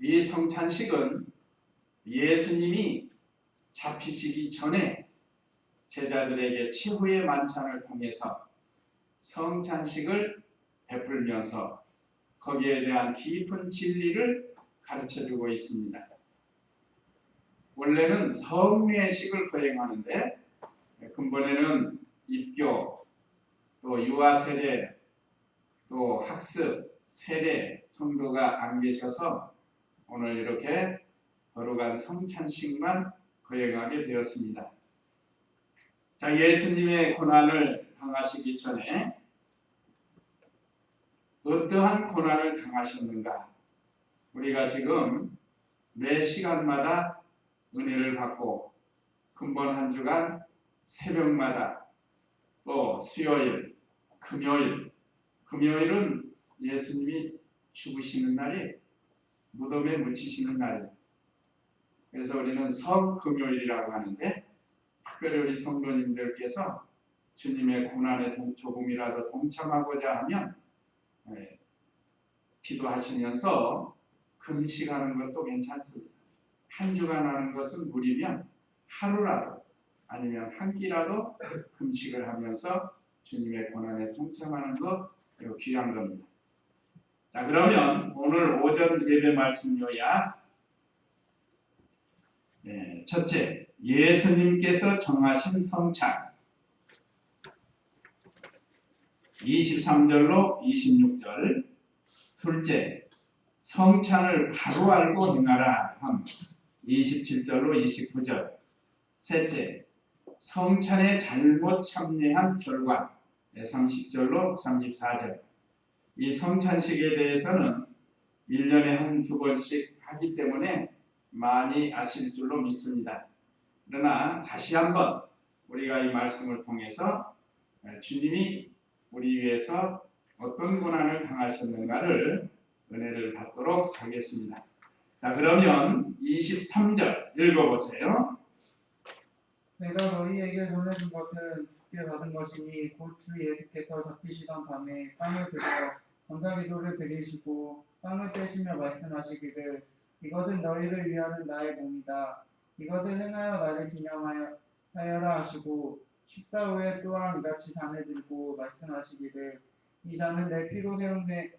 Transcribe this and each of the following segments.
이 성찬식은 예수님이 잡히시기 전에 제자들에게 최후의 만찬을 통해서 성찬식을 베풀면서 거기에 대한 깊은 진리를 가르쳐주고 있습니다. 원래는 성례식을 거행하는데 근본에는 입교, 또 유아세례, 또 학습, 세례 성도가 안 계셔서 오늘 이렇게 거룩한 성찬식만 거행하게 되었습니다. 자, 예수님의 고난을 당하시기 전에 어떠한 고난을 당하셨는가? 우리가 지금 매 시간마다 은혜를 받고 근본 한 주간 새벽마다 또 수요일, 금요일은 예수님이 죽으시는 날이 무덤에 묻히시는 날이에요. 그래서 우리는 성금요일이라고 하는데 특별히 우리 성도님들께서 주님의 고난에 조금이라도 동참하고자 하면 기도하시면서 금식하는 것도 괜찮습니다. 한 주간 하는 것은 무리면 하루라도 아니면 한 끼라도 금식을 하면서 주님의 고난에 동참하는 것 귀한 겁니다. 자, 그러면 오늘 오전 예배 말씀 요약. 첫째, 예수님께서 정하신 성찬 23절로 26절. 둘째, 성찬을 바로 알고 행하라 함 27절로 29절. 셋째, 성찬에 잘못 참여한 결과 30절로 34절. 이 성찬식에 대해서는 1년에 한두 번씩 하기 때문에 많이 아실 줄로 믿습니다. 그러나 다시 한번 우리가 이 말씀을 통해서 주님이 우리 위해서 어떤 고난을 당하셨는가를 은혜를 받도록 하겠습니다. 자, 그러면 23절 읽어보세요. 내가 너희에게 전해준 것은 주께 받은 것이니 곧 주 예수께서 잡히시던 밤에 빵을 드려 감사기도를 드리시고 빵을 떼시며 말씀하시기를 이것은 너희를 위하는 나의 몸이다. 이것을 행하여 나를 기념하여라 하시고 식사 후에 또한 이같이 잔을 들고 말씀하시기를 이 잔은 내 피로 세운 새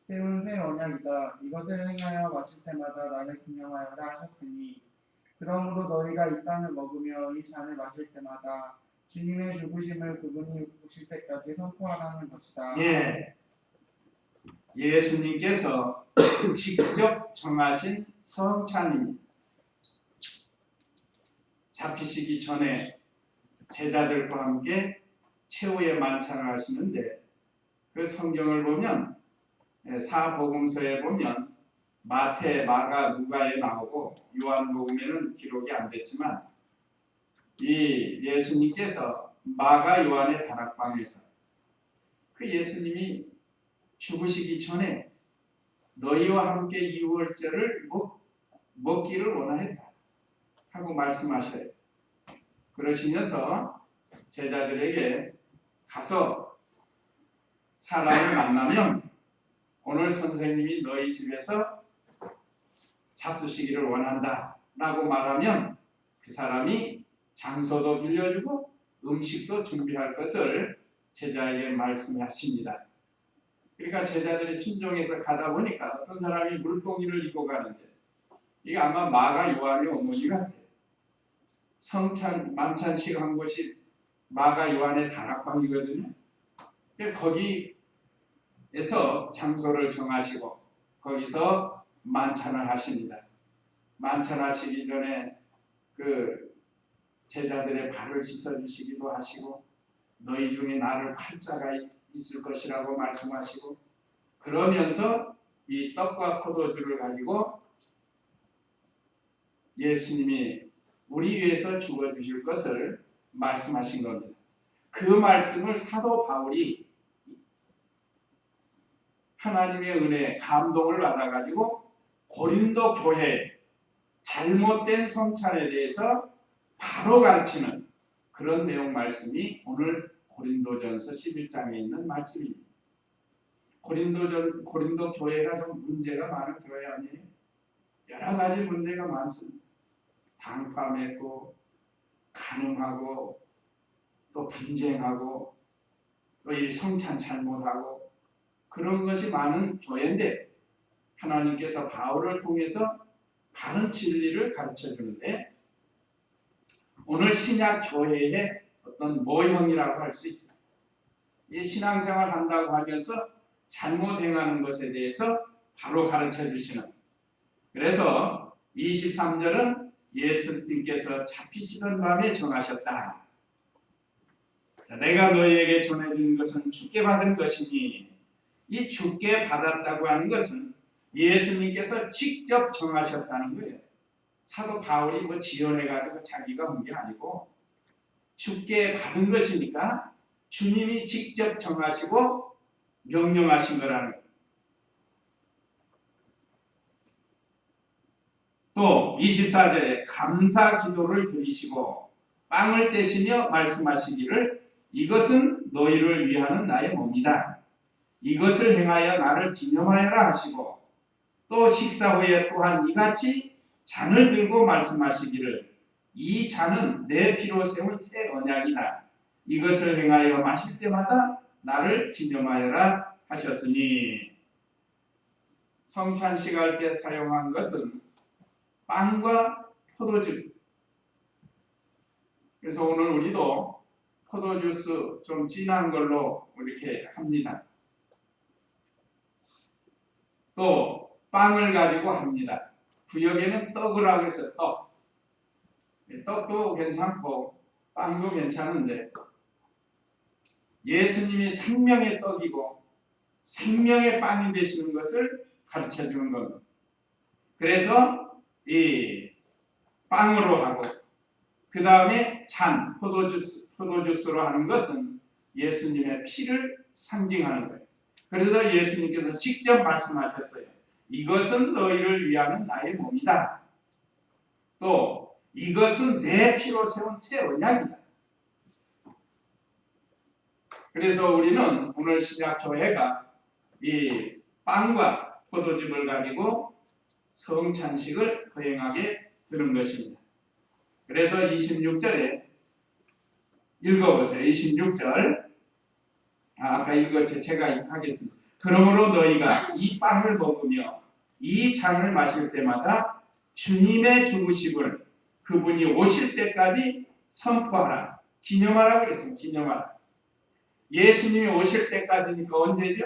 언약이다. 이것을 행하여 마실 때마다 나를 기념하여라 하셨으니 그러므로 너희가 이 빵을 먹으며 이 잔을 마실 때마다 주님의 죽으심을 그분이 오실 때까지 선포하라는 것이다. 예수님께서 직접 정하신 성찬입니다. 잡히시기 전에 제자들과 함께 최후의 만찬을 하시는데 그 성경을 보면 사복음서에 보면 마태, 마가, 누가에 나오고 요한복음에는 기록이 안 됐지만 이 예수님께서 마가 요한의 다락방에서 그 예수님이 죽으시기 전에 너희와 함께 유월절을 먹기를 원하였다 하고 말씀하셔요. 그러시면서 제자들에게 가서 사람을 만나면 오늘 선생님이 너희 집에서 잡수시기를 원한다 라고 말하면 그 사람이 장소도 빌려주고 음식도 준비할 것을 제자에게 말씀하십니다. 그러니까 제자들이 순종해서 가다 보니까 어떤 사람이 물동이를 지고 가는데 이게 아마 마가 요한의 어머니 같아요. 성찬 만찬식 한 곳이 마가 요한의 다락방이거든요. 거기에서 장소를 정하시고 거기서 만찬을 하십니다. 만찬하시기 전에 그 제자들의 발을 씻어주시기도 하시고 너희 중에 나를 팔 자가 있을 것이라고 말씀하시고 그러면서 이 떡과 포도주를 가지고 예수님이 우리 위해서 죽어주실 것을 말씀하신 겁니다. 그 말씀을 사도 바울이 하나님의 은혜, 감동을 받아가지고 고린도 교회 잘못된 성찬에 대해서 바로 가르치는 그런 내용 말씀이 오늘 고린도전서 11장에 있는 말씀입니다. 고린도 교회가 좀 문제가 많은 교회 아니에요? 여러 가지 문제가 많습니다. 당파맺고 간음하고 또 분쟁하고 또 이 성찬 잘못하고 그런 것이 많은 교회인데 하나님께서 바울을 통해서 바른 진리를 가르쳐 주는데 오늘 신약 교회의 어떤 모형이라고 할 수 있어요. 이 신앙생활 한다고 하면서 잘못 행하는 것에 대해서 바로 가르쳐 주시는. 그래서 23절은 예수님께서 잡히시던 밤에 정하셨다. 내가 너희에게 전해준 것은 주께 받은 것이니 이 주께 받았다고 하는 것은 예수님께서 직접 정하셨다는 거예요. 사도 바울이 뭐 지어내가지고 자기가 한 게 아니고 주께 받은 것이니까 주님이 직접 정하시고 명령하신 거라는 거예요. 또 24절에 감사 기도를 드리시고 빵을 떼시며 말씀하시기를 이것은 너희를 위하는 나의 몸이다. 이것을 행하여 나를 기념하여라 하시고 또 식사 후에 또한 이같이 잔을 들고 말씀하시기를 이 잔은 내 피로 세운 새 언약이다. 이것을 행하여 마실 때마다 나를 기념하여라 하셨으니 성찬식 할 때 사용한 것은 빵과 포도주. 그래서 오늘 우리도 포도주스 좀 진한 걸로 이렇게 합니다. 또 빵을 가지고 합니다. 구역에는 떡을 하고 해서 떡. 떡도 괜찮고 빵도 괜찮은데 예수님이 생명의 떡이고 생명의 빵이 되시는 것을 가르쳐 주는 겁니다. 그래서 이 빵으로 하고 그 다음에 잔, 포도주스로 하는 것은 예수님의 피를 상징하는 거예요. 그래서 예수님께서 직접 말씀하셨어요. 이것은 너희를 위하는 나의 몸이다. 또 이것은 내 피로 세운 새 언약이다. 그래서 우리는 오늘 신약교회가 이 빵과 포도즙을 가지고 성찬식을 거행하게 되는 것입니다. 그래서 26절에 읽어보세요. 26절 아까 읽었죠. 제가 하겠습니다. 그러므로 너희가 이 빵을 먹으며 이 잔을 마실 때마다 주님의 죽으심을 그분이 오실 때까지 선포하라. 기념하라 그랬습니다. 기념하라. 예수님이 오실 때까지니까 언제죠?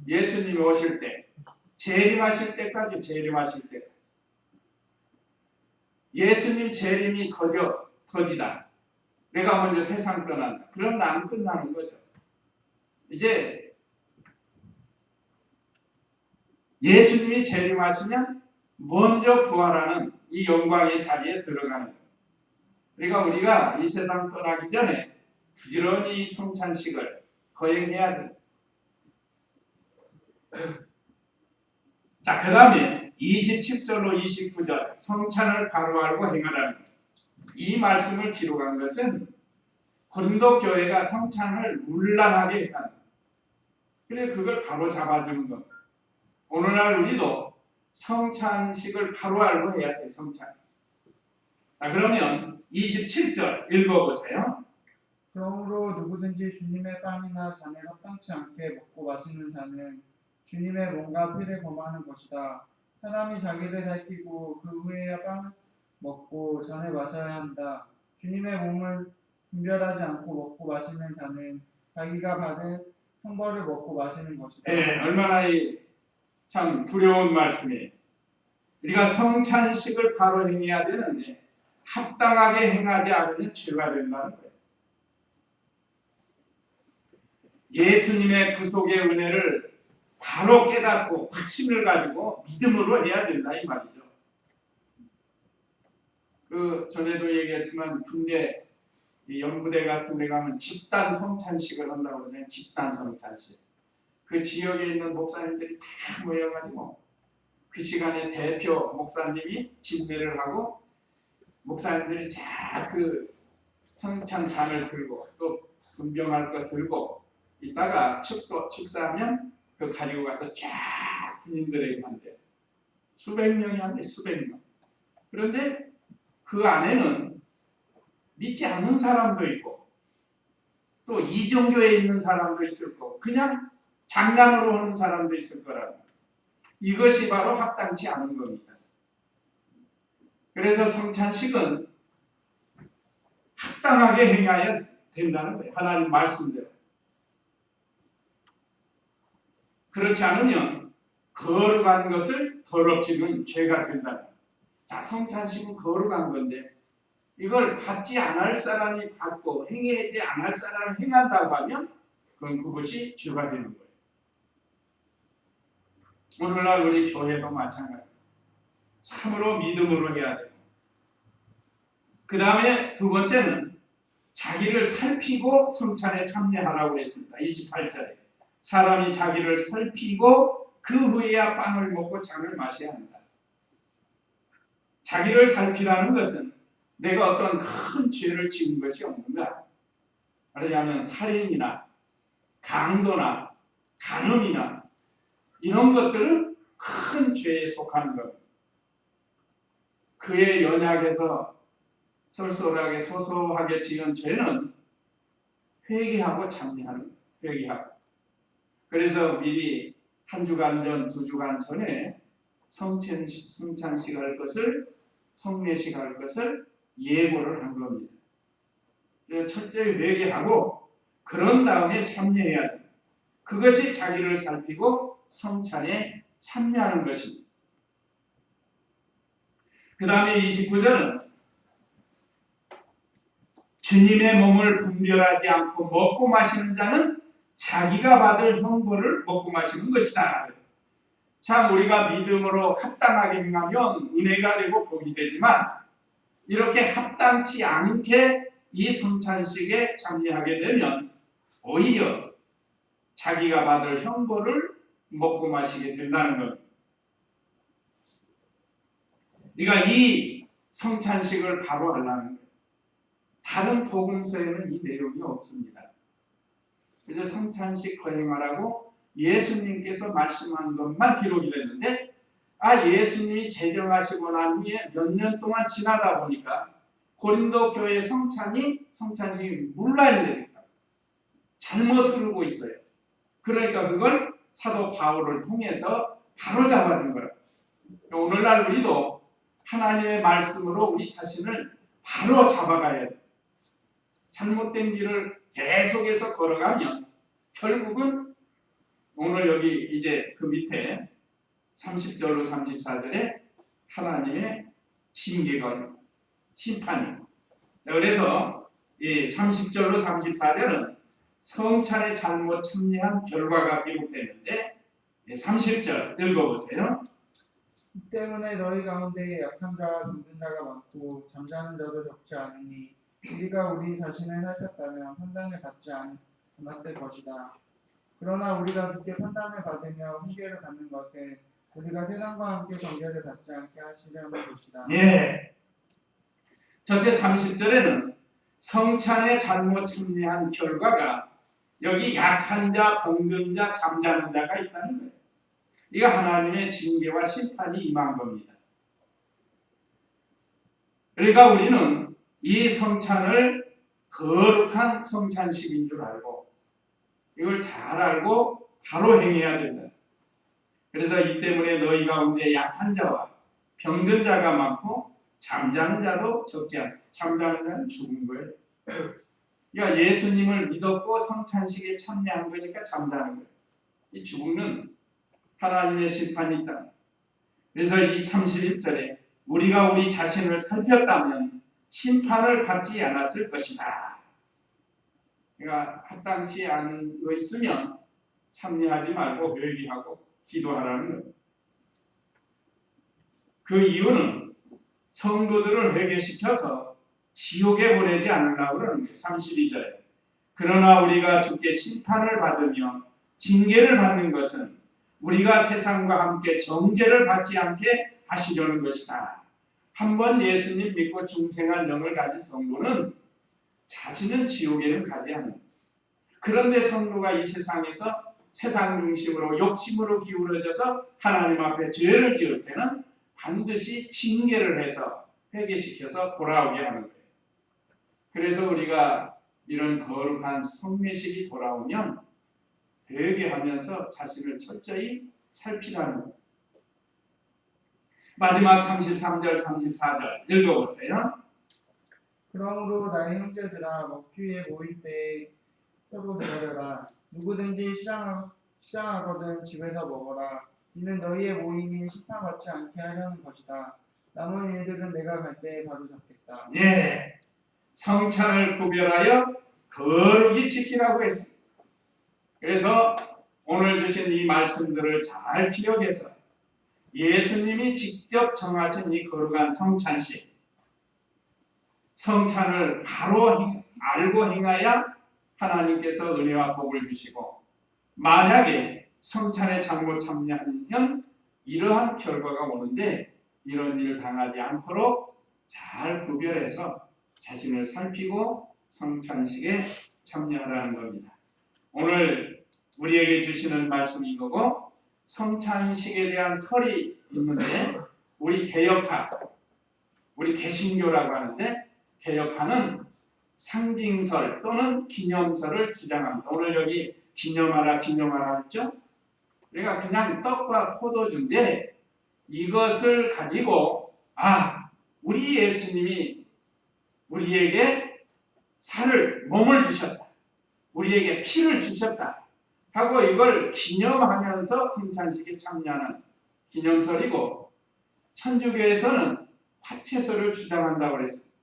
예수님이 오실 때. 재림하실 때까지. 재림하실 때까지. 예수님 재림이 더디다. 내가 먼저 세상 떠난다. 그럼 나는 끝나는 거죠. 이제 예수님이 재림하시면 먼저 부활하는 이 영광의 자리에 들어가는 거예요. 그러니까 우리가 이 세상 떠나기 전에 부지런히 성찬식을 거행해야 돼요. 자, 그 다음에 27절로 29절 성찬을 바로 알고 행하라는 거예요. 이 말씀을 기록한 것은 고린도 교회가 성찬을 문란하게 했다는 거예요. 그래서 그걸 바로 잡아주는 겁니다. 오늘날 우리도 성찬식을 바로 알고 해야 돼요. 성찬. 자, 그러면 27절 읽어보세요. 그러므로 누구든지 주님의 빵이나 잔에 합당치 않게 먹고 마시는 자는 주님의 몸과 피를 범하는 것이다. 사람이 자기를 살피고 그 후에야 빵을 먹고 잔을 마셔야 한다. 주님의 몸을 분별하지 않고 먹고 마시는 자는 자기가 받은 형벌을 먹고 마시는 것이다. 네, 얼마나 참 두려운 말씀이에요. 우리가 성찬식을 바로 행해야 되는데 합당하게 행하지 않으면 죄가 된다는 거예요. 예수님의 구속의 은혜를 바로 깨닫고 확신을 가지고 믿음으로 해야 된다 이 말이죠. 그 전에도 얘기했지만 군대 연부대 같은 데 가면 집단 성찬식을 한다고 그러잖아요. 집단 성찬식. 그 지역에 있는 목사님들이 다 모여가지고 그 시간에 대표 목사님이 진례를 하고 목사님들이 쫙 그 성찬 잔을 들고 또 분병할 거 들고 이따가 축사하면 그 가지고 가서 쫙 군인들에게 한대요. 수백 명이 안 돼, 수백 명. 그런데 그 안에는 믿지 않는 사람도 있고 또 이정교에 있는 사람도 있을 거고 그냥 장난으로 하는 사람도 있을 거라고. 이것이 바로 합당치 않은 겁니다. 그래서 성찬식은 합당하게 행해야 된다는 거예요. 하나님 말씀대로. 그렇지 않으면 거룩한 것을 더럽히는 죄가 된다. 자, 성찬식은 거룩한 건데 이걸 받지 않을 사람이 받고 행하지 않을 사람이 행한다고 하면 그건 그것이 죄가 되는 거예요. 오늘날 우리 교회도 마찬가지예요. 참으로 믿음으로 해야 돼요. 그 다음에 두 번째는 자기를 살피고 성찬에 참여하라고 했습니다. 28절에 사람이 자기를 살피고 그 후에야 빵을 먹고 잔을 마셔야 한다. 자기를 살피라는 것은 내가 어떤 큰 죄를 지은 것이 없는가? 그러냐면 살인이나 강도나 간음이나 이런 것들은 큰 죄에 속하는 겁니다. 그의 연약해서 쏠쏠하게 소소하게 지은 죄는 회개하고 참여하는 거예요. 회개하고. 그래서 미리 한 주간 전, 두 주간 전에 성찬식 할 것을, 성례식 할 것을 예고를 한 겁니다. 그래서 철저히 회개하고 그런 다음에 참여해야 돼요. 그것이 자기를 살피고 성찬에 참여하는 것입니다. 그 다음에 29절은 주님의 몸을 분별하지 않고 먹고 마시는 자는 자기가 받을 형벌을 먹고 마시는 것이다. 참 우리가 믿음으로 합당하게 행하면 은혜가 되고 복이 되지만 이렇게 합당치 않게 이 성찬식에 참여하게 되면 오히려 자기가 받을 형벌을 먹고 마시게 된다는 겁니다. 그러니까 이 성찬식을 바로 하려는 거예요. 다른 복음서에는 이 내용이 없습니다. 그래서 성찬식 거행하라고 예수님께서 말씀한 것만 기록이 됐는데 예수님이 제정하시고 난 후에 몇 년 동안 지나다 보니까 고린도 교회 성찬식이 문란이 되니까 잘못 흐르고 있어요. 그러니까 그걸 사도 바울을 통해서 바로 잡아준 거예요. 오늘날 우리도 하나님의 말씀으로 우리 자신을 바로 잡아가야 돼요. 잘못된 길을 계속해서 걸어가면 결국은 오늘 여기 이제 그 밑에 30절로 34절에 하나님의 징계가 심판이에요. 그래서 이 30절로 34절은 성찬에 잘못 참여한 결과가 기록되는데 30절 읽어보세요. 이 때문에 너희 가운데 약한 자와 힘든 자가 많고 잠자는 자도 적지 않으니 우리가 우리 자신을 살폈다면 판단을 받지 않았을 것이다. 그러나 우리가 주께 판단을 받으며 훈계를 받는 것은 우리가 세상과 함께 정죄를 받지 않게 하시려는 것이다. 예. 전체 30절에는 성찬에 잘못 참여한 결과가 여기 약한 자, 병든 자, 잠자는 자가 있다는 거예요. 이거 하나님의 징계와 심판이 임한 겁니다. 그러니까 우리는 이 성찬을 거룩한 성찬식인 줄 알고 이걸 잘 알고 바로 행해야 된다. 그래서 이 때문에 너희 가운데 약한 자와 병든 자가 많고 잠자는 자도 적지 않아. 잠자는 자는 죽은 거예요. 그러니까 예수님을 믿었고 성찬식에 참여한 거니까 잠자는 거예요. 이 죽음은 하나님의 심판이 있다. 그래서 이 31절에 우리가 우리 자신을 살폈다면 심판을 받지 않았을 것이다. 그러니까 합당치 않은 거 있으면 참여하지 말고 회개하고 기도하라는 거예요. 그 이유는 성도들을 회개시켜서 지옥에 보내지 않으려고 그러는 거예요. 32절에 그러나 우리가 주께 심판을 받으며 징계를 받는 것은 우리가 세상과 함께 정죄를 받지 않게 하시려는 것이다. 한번 예수님 믿고 중생한 영을 가진 성도는 자신은 지옥에는 가지 않는다. 그런데 성도가 이 세상에서 세상 중심으로 욕심으로 기울어져서 하나님 앞에 죄를 지을 때는 반드시 징계를 해서 회개시켜서 돌아오게 하는 거예요. 그래서 우리가 이런 거룩한 성례식이 돌아오면 회개하면서 자신을 철저히 살피라는 거예요. 마지막 33절, 34절 읽어보세요. 그러므로 나의 형제들아 먹주에 모일 때 서로 기다려라. 누구든지 시장하거든 집에서 먹어라. 이는 너희의 모임이 식당같지 않게 하려는 것이다. 남은 일들은 내가 갈 때 바로 잡겠다. 예, 성찬을 구별하여 거룩히 지키라고 했습니다. 그래서 오늘 주신 이 말씀들을 잘 기억해서 예수님이 직접 정하신 이 거룩한 성찬식, 성찬을 바로 알고 행하여 하나님께서 은혜와 복을 주시고, 만약에 성찬에 잘못 참여하면 이러한 결과가 오는데 이런 일을 당하지 않도록 잘 구별해서 자신을 살피고 성찬식에 참여하라는 겁니다. 오늘 우리에게 주시는 말씀이 이거고, 성찬식에 대한 설이 있는데 우리 개역파, 우리 개신교라고 하는데 개역파는 상징설 또는 기념설을 주장합니다. 오늘 여기 기념하라 기념하라 했죠? 그러니까 그냥 떡과 포도주인데 이것을 가지고 우리 예수님이 우리에게 몸을 주셨다. 우리에게 피를 주셨다. 하고 이걸 기념하면서 성찬식에 참여하는 기념설이고, 천주교에서는 화채설을 주장한다고 그랬습니다.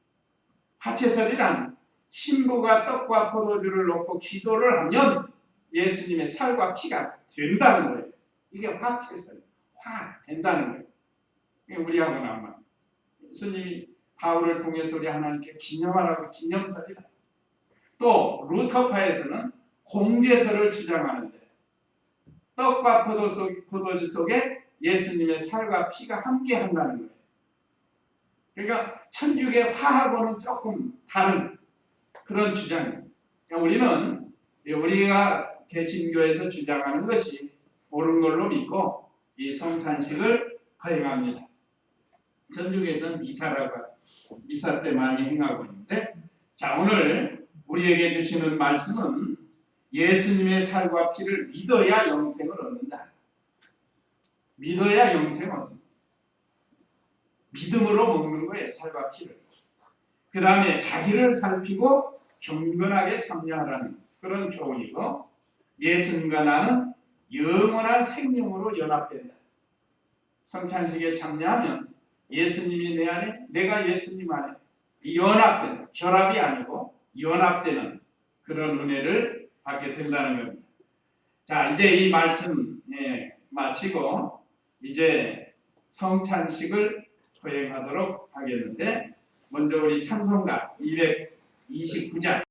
화채설이란 신부가 떡과 포도주를 놓고 기도를 하면 예수님의 살과 피가 된다는 거예요. 이게 화채설, 된다는 거예요. 우리하고는 안 맞아요. 예수님이 바울을 통해서 우리 하나님께 기념하라고 기념설이다. 또 루터파에서는 공제설을 주장하는데 떡과 포도주 속에 예수님의 살과 피가 함께 한다는 거예요. 그러니까 천주교의 화하고는 조금 다른 그런 주장입니다. 그러니까 우리가 개신교에서 주장하는 것이 옳은 걸로 믿고 이 성찬식을 거행합니다. 천주교에서는 미사 때 많이 행하고 있는데, 자, 오늘 우리에게 주시는 말씀은 예수님의 살과 피를 믿어야 영생을 얻는다. 믿어야 영생을 얻습니다. 믿음으로 먹는 거예요, 살과 피를. 그 다음에 자기를 살피고 경건하게 참여하라는 그런 교훈이고, 예수님과 나는 영원한 생명으로 연합된다. 성찬식에 참여하면 예수님이 내 안에, 내가 예수님 안에 연합되는, 결합이 아니고 연합되는 그런 은혜를 받게 된다는 겁니다. 자, 이제 이 말씀 마치고 이제 성찬식을 거행하도록 하겠는데, 먼저 우리 찬송가 229장